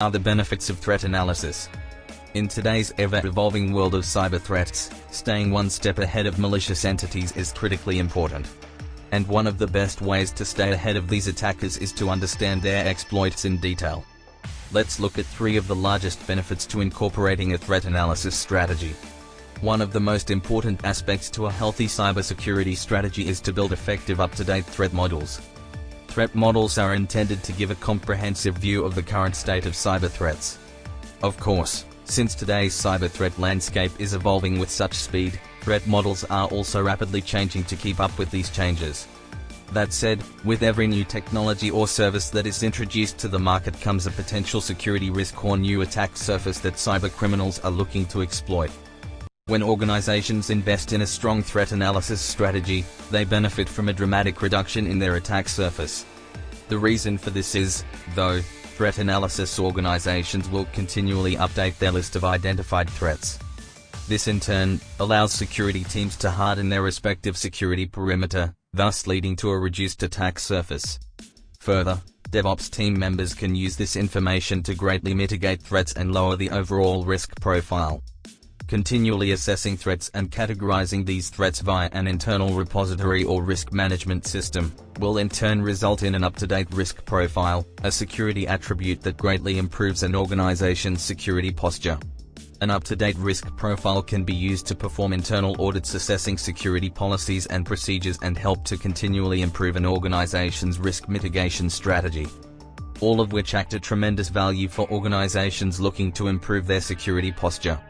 are the benefits of threat analysis. In today's ever-evolving world of cyber threats, staying one step ahead of malicious entities is critically important. And one of the best ways to stay ahead of these attackers is to understand their exploits in detail. Let's look at 3 of the largest benefits to incorporating a threat analysis strategy. One of the most important aspects to a healthy cybersecurity strategy is to build effective up-to-date threat models. Threat models are intended to give a comprehensive view of the current state of cyber threats. Of course, since today's cyber threat landscape is evolving with such speed, threat models are also rapidly changing to keep up with these changes. That said, with every new technology or service that is introduced to the market comes a potential security risk or new attack surface that cybercriminals are looking to exploit. When organizations invest in a strong threat analysis strategy, they benefit from a dramatic reduction in their attack surface. The reason for this is, though, threat analysis organizations will continually update their list of identified threats. This in turn allows security teams to harden their respective security perimeter, thus leading to a reduced attack surface. Further, DevOps team members can use this information to greatly mitigate threats and lower the overall risk profile. Continually assessing threats and categorizing these threats via an internal repository or risk management system will in turn result in an up-to-date risk profile, a security attribute that greatly improves an organization's security posture. An up-to-date risk profile can be used to perform internal audits assessing security policies and procedures and help to continually improve an organization's risk mitigation strategy. All of which act a tremendous value for organizations looking to improve their security posture.